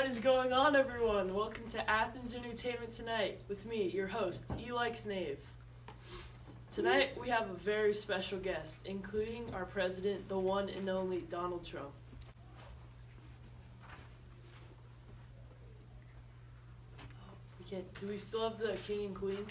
What is going on, everyone? Welcome to Athens Entertainment Tonight with me, your host, Eli Snave. Tonight we have a very special guest, including our president, the one and only Donald Trump. Do we still have the king and queen?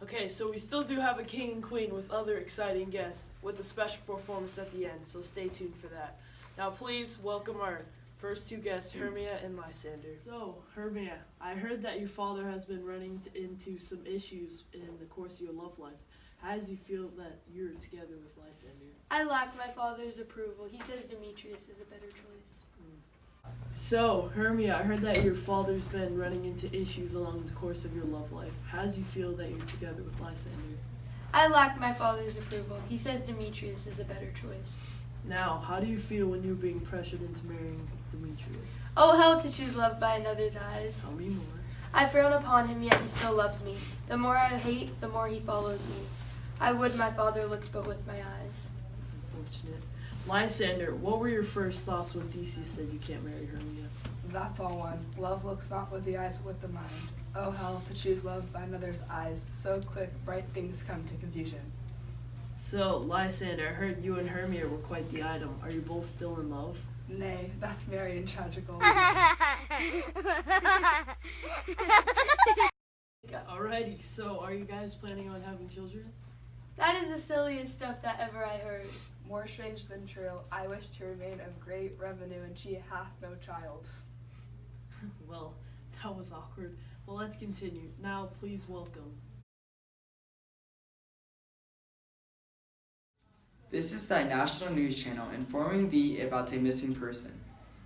Okay, so we still do have a king and queen with other exciting guests with a special performance at the end, so stay tuned for that. Now please welcome our first two guests, Hermia and Lysander. So, Hermia, I heard that your father has been running into some issues in the course of your love life. How does you feel that you're together with Lysander? I lack my father's approval. He says Demetrius is a better choice. So, Hermia, I heard that your father's been running into issues along the course of your love life. How does you feel that you're together with Lysander? I lack my father's approval. He says Demetrius is a better choice. Now, how do you feel when you're being pressured into marrying Demetrius? Oh, hell to choose love by another's eyes. Tell me more. I frown upon him, yet he still loves me. The more I hate, the more he follows me. I would my father looked but with my eyes. That's unfortunate. Lysander, what were your first thoughts when Theseus said you can't marry Hermia? That's all one. Love looks not with the eyes but with the mind. Oh, hell to choose love by another's eyes. So quick, bright things come to confusion. So, Lysander, I heard you and Hermia were quite the item. Are you both still in love? Nay, that's merry and tragical. Alrighty, so are you guys planning on having children? That is the silliest stuff that ever I heard. More strange than true, I wish to remain of great revenue, and she hath no child. Well, that was awkward. Well, let's continue. Now, please welcome. This is thy national news channel informing thee about a missing person.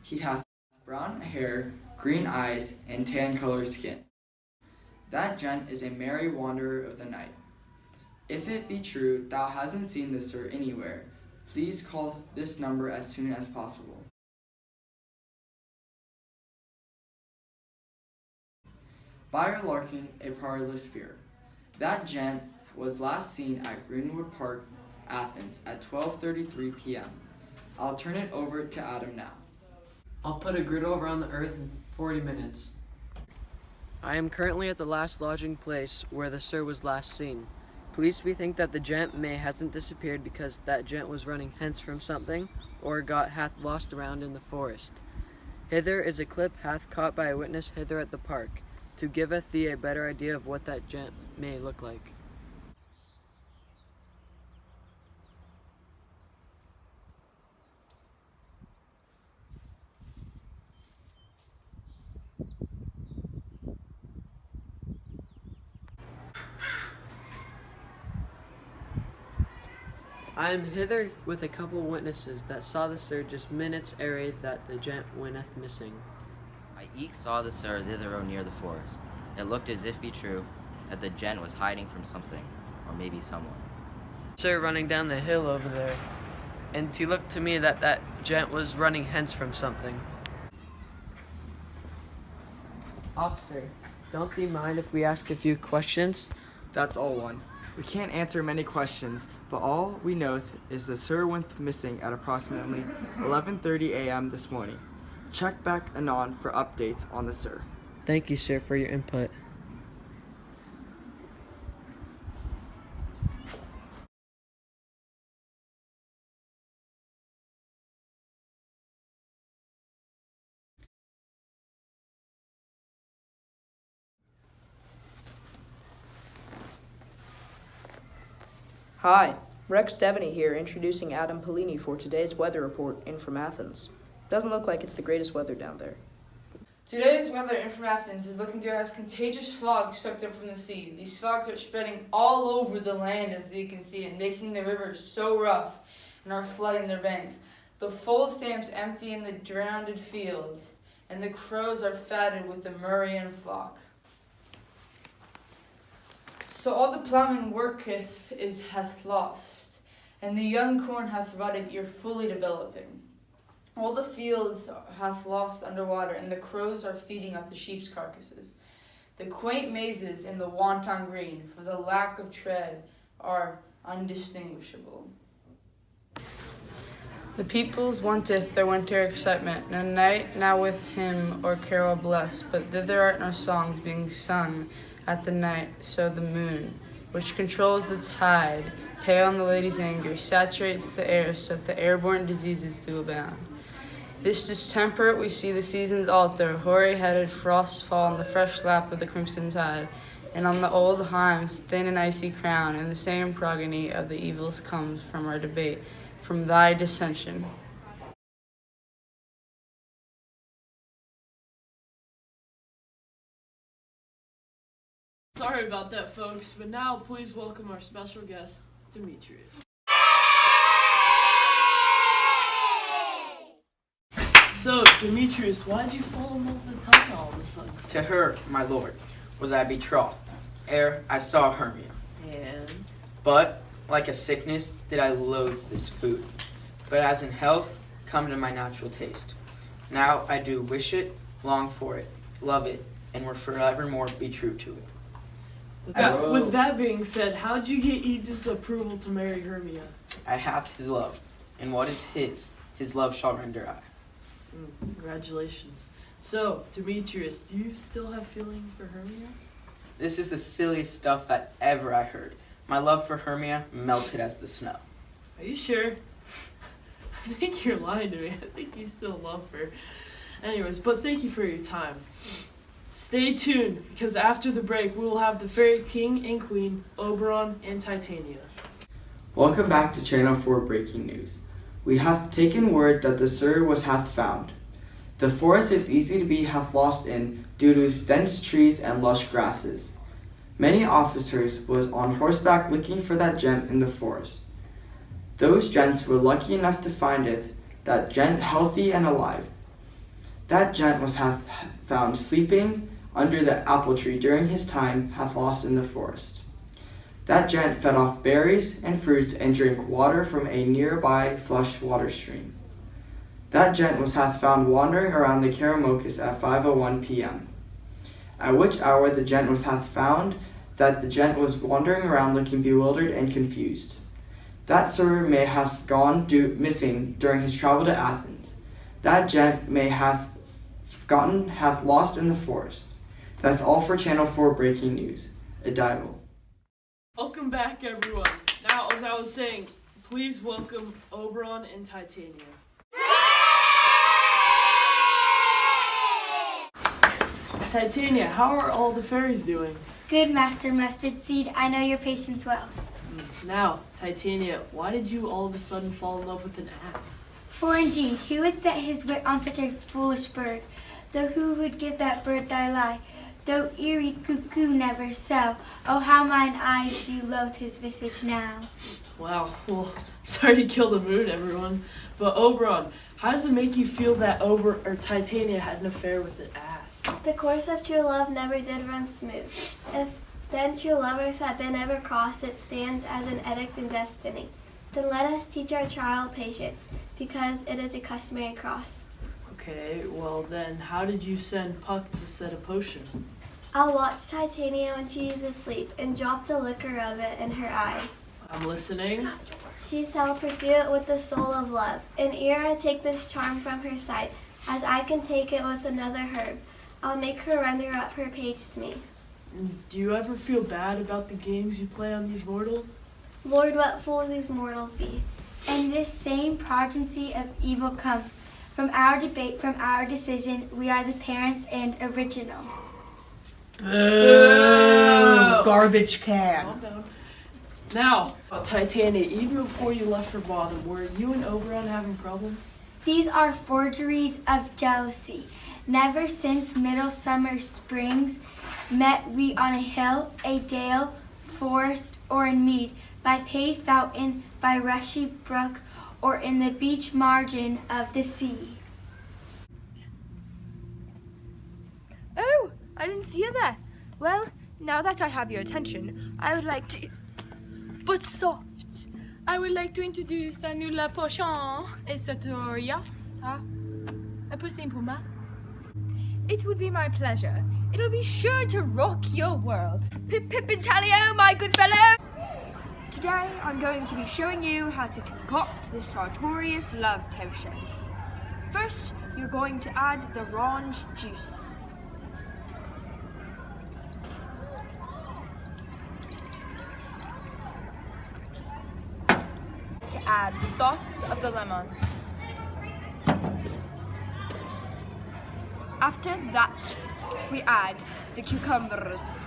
He hath brown hair, green eyes, and tan-colored skin. That gent is a merry wanderer of the night. If it be true thou hasn't seen this sir anywhere, please call this number as soon as possible. Byron Larkin, a parlous fear. That gent was last seen at Greenwood Park, Athens at 12:33 p.m. I'll turn it over to Adam now. I'll put a grid over on the earth in 40 minutes. I am currently at the last lodging place where the sir was last seen. Police we think that the gent may hasn't disappeared because that gent was running hence from something, or got hath lost around in the forest. Hither is a clip hath caught by a witness hither at the park, to giveth thee a better idea of what that gent may look like. I am hither with a couple witnesses that saw the sir just minutes ere that the gent wenteth missing. I eke saw the sir thither near the forest. It looked as if be true that the gent was hiding from something, or maybe someone. Sir running down the hill over there, and he looked to me that that gent was running hence from something. Officer, don't thee mind if we ask a few questions? That's all one. We can't answer many questions, but all we know is the sir went missing at approximately 11:30 a.m. this morning. Check back anon for updates on the sir. Thank you, sir, for your input. Hi, Rex Devaney here, introducing Adam Polini for today's weather report in from Athens. Doesn't look like it's the greatest weather down there. Today's weather in from Athens is looking to have contagious fog sucked up from the sea. These fogs are spreading all over the land, as you can see, and making the rivers so rough and are flooding their banks. The fold stamps empty in the drowned field, and the crows are fatted with the murrian flock. So all the ploughman worketh hath lost, and the young corn hath rotted ere fully developing. All the fields hath lost under water, and the crows are feeding off the sheep's carcasses. The quaint mazes in the wanton green, for the lack of tread, are undistinguishable. The peoples wanteth their winter excitement, no night now with hymn or carol blessed, but thither art no songs being sung at the night, so the moon, which controls the tide, pale on the lady's anger, saturates the air so that the airborne diseases do abound. This distemperate we see the seasons alter, hoary-headed frosts fall on the fresh lap of the crimson tide, and on the old Himes thin and icy crown, and the same progeny of the evils comes from our debate, from thy dissension. Sorry about that, folks, but now please welcome our special guest, Demetrius. So, Demetrius, why did you fall in love with Helga all of a sudden? To her, my lord, was I betrothed, ere I saw Hermia. And? But, like a sickness, did I loathe this food. But as in health, come to my natural taste. Now I do wish it, long for it, love it, and will forevermore be true to it. With that being said, how'd you get Aegis' approval to marry Hermia? I hath his love, and what is his love shall render I. Congratulations. So, Demetrius, do you still have feelings for Hermia? This is the silliest stuff that ever I heard. My love for Hermia melted as the snow. Are you sure? I think you're lying to me. I think you still love her. Anyways, but thank you for your time. Stay tuned, because after the break, we will have the Fairy King and Queen, Oberon and Titania. Welcome back to Channel 4 Breaking News. We have taken word that the Sir was hath found. The forest is easy to be hath lost in, due to its dense trees and lush grasses. Many officers was on horseback looking for that gent in the forest. Those gents were lucky enough to findeth that gent healthy and alive. That gent was hath found sleeping under the apple tree during his time hath lost in the forest. That gent fed off berries and fruits and drank water from a nearby flush water stream. That gent was hath found wandering around the Karamokas at 5:01 p.m. At which hour the gent was hath found that the gent was wandering around looking bewildered and confused. That Sir may hath gone missing during his travel to Athens. That gent may hath lost in the forest. That's all for Channel 4 Breaking News. Adival. Welcome back, everyone. Now, as I was saying, please welcome Oberon and Titania. Titania, how are all the fairies doing? Good, Master Mustard Seed. I know your patience well. Now, Titania, why did you all of a sudden fall in love with an ass? For indeed, who would set his wit on such a foolish bird? Though who would give that bird thy lie? Though eerie cuckoo never so, oh how mine eyes do loathe his visage now. Wow, well, sorry to kill the mood, everyone. But Oberon, how does it make you feel that Titania had an affair with an ass? The course of true love never did run smooth. If then true lovers have been ever crossed, it stands as an edict in destiny. Then let us teach our child patience, because it is a customary cross. Okay, well then, how did you send Puck to set a potion? I'll watch Titania when she is asleep and drop the liquor of it in her eyes. I'm listening. She shall pursue it with the soul of love. And ere I take this charm from her sight, as I can take it with another herb, I'll make her render up her page to me. Do you ever feel bad about the games you play on these mortals? Lord, what fools these mortals be. And this same progeny of evil comes from our debate, from our decision. We are the parents and original. Boo! Garbage can. Calm down. Now, Titania, even before you left for bottom, were you and Oberon having problems? These are forgeries of jealousy. Never since middle summer springs met we on a hill, a dale, forest, or in mead, by paved fountain, by rushy brook, or in the beach margin of the sea. Oh, I didn't see you there. Well, now that I have your attention, I would like to... But soft! I would like to introduce à nous la prochaine Esatorias, possible pour moi? It would be my pleasure. It'll be sure to rock your world. Pip Pip and Tally-O, my good fellow! Today I'm going to be showing you how to concoct this sartorius love potion. First, you're going to add the orange juice. To add the sauce of the lemons. After that, we add the cucumbers.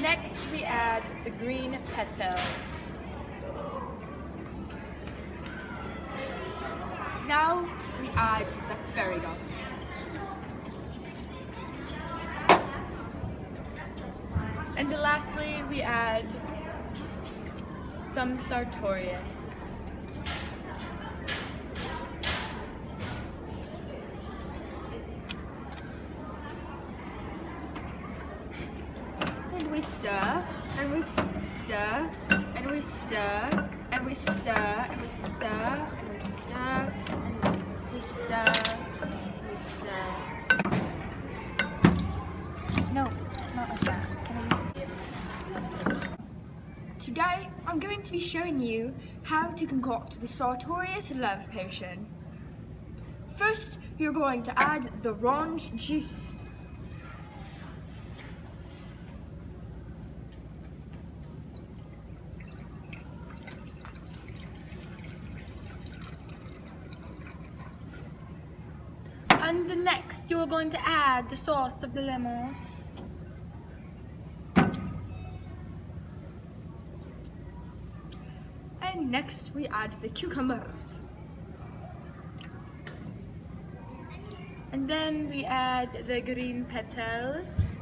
Next, we add the green petals. Now, we add the fairy dust. And lastly, we add some sartorius. And we stir, and we stir, and we stir, and we stir, and we stir, and we stir, and we stir, and we stir. No, not like that. Today, I'm going to be showing you how to concoct the sartorius love potion. First, you're going to add the orange juice. And next, you're going to add the sauce of the lemons. And next, we add the cucumbers. And then we add the green petals.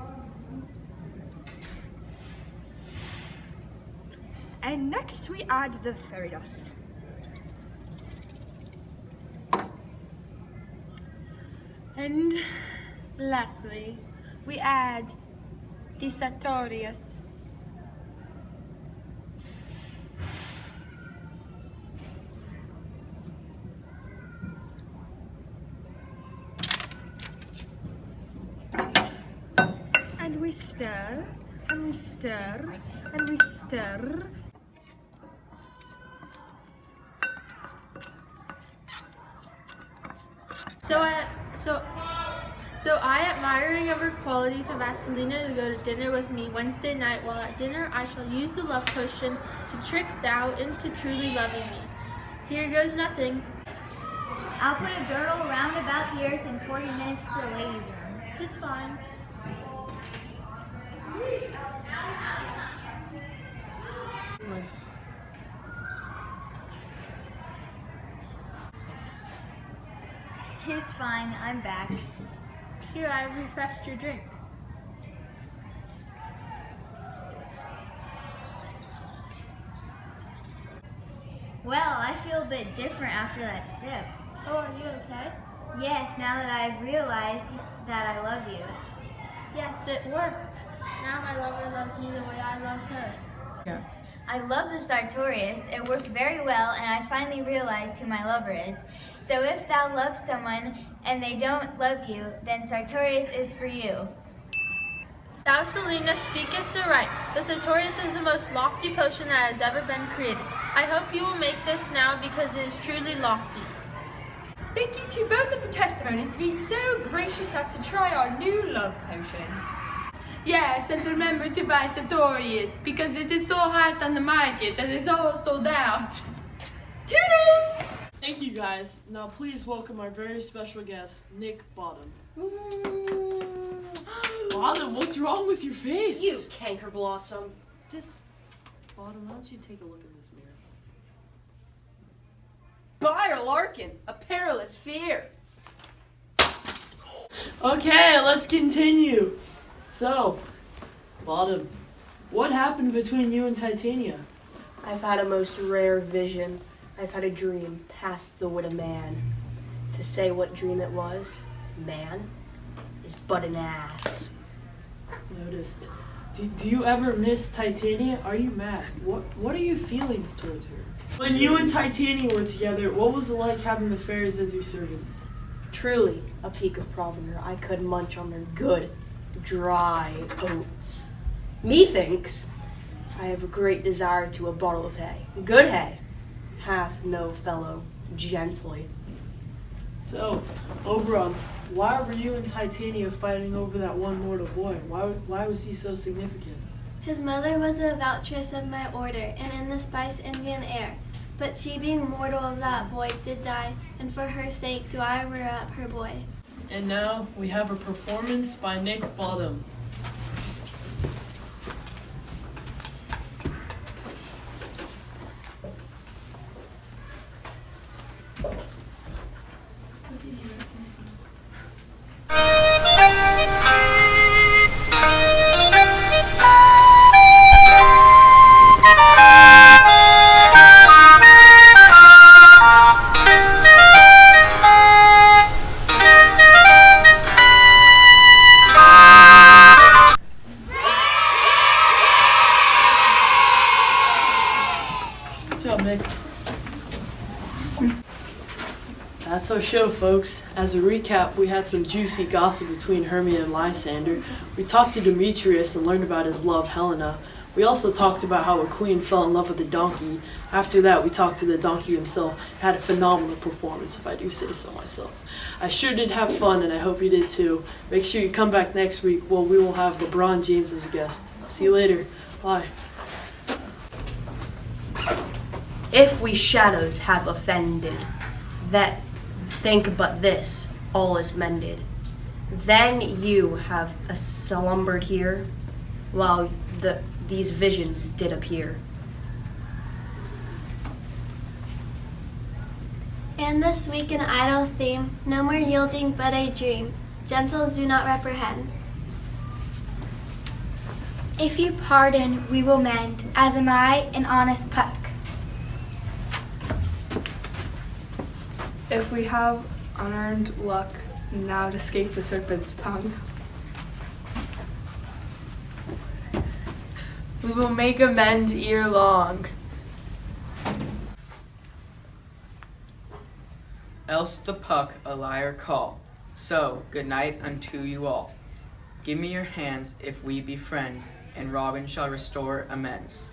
And next, we add the fairy dust. And lastly, we add the sartorius. And we stir, and we stir, and we stir. So I, admiring of her qualities, have asked Selena to go to dinner with me Wednesday night. While at dinner, I shall use the love potion to trick thou into truly loving me. Here goes nothing. I'll put a girdle round about the earth in 40 minutes to the ladies' room. 'Tis fine. Tis fine, I'm back. Here, I have refreshed your drink. Well, I feel a bit different after that sip. Oh, are you okay? Yes, now that I've realized that I love you. Yes, it worked. Now my lover loves me the way I love her. Yeah. I love the sartorius. It worked very well, and I finally realized who my lover is. So if thou love someone and they don't love you, then sartorius is for you. Thou, Selena, speakest aright. The sartorius is the most lofty potion that has ever been created. I hope you will make this now because it is truly lofty. Thank you to both of the testimonies for being so gracious as to try our new love potion. Yes, and remember to buy sartorius because it is so hot on the market that it's all sold out. Toodles! Thank you guys. Now please welcome our very special guest, Nick Bottom. Bottom, what's wrong with your face? You canker blossom. Just, Bottom, why don't you take a look in this mirror? Byre Larkin, a perilous fear. Okay, let's continue. So, Bottom, what happened between you and Titania? I've had a most rare vision. I've had a dream past the wit of man. To say what dream it was, man, is but an ass. Noticed. Do you ever miss Titania? Are you mad? What are your feelings towards her? When you and Titania were together, what was it like having the fairies as your servants? Truly a peak of provender. I could munch on their good, dry oats. Methinks I have a great desire to a bottle of hay. Good hay hath no fellow gently. So, Oberon, why were you and Titania fighting over that one mortal boy? Why was he so significant? His mother was a voutress of my order, and in the spice Indian air. But she being mortal of that boy did die, and for her sake do I rear up her boy. And now we have a performance by Nick Bottom. Good job, Nick. That's our show, folks. As a recap, we had some juicy gossip between Hermia and Lysander. We talked to Demetrius and learned about his love, Helena. We also talked about how a queen fell in love with a donkey. After that, we talked to the donkey himself. Had a phenomenal performance, if I do say so myself. I sure did have fun, and I hope you did too. Make sure you come back next week. Well, we will have LeBron James as a guest. See you later. Bye. If we shadows have offended, that think but this, all is mended. Then you have slumbered here, while these visions did appear. And this week an idle theme, no more yielding but a dream. Gentles do not reprehend. If you pardon, we will mend, as am I, an honest puck. If we have unearned luck, now to escape the serpent's tongue. We will make amends ere long. Else the puck a liar call. So, good night unto you all. Give me your hands if we be friends, and Robin shall restore amends.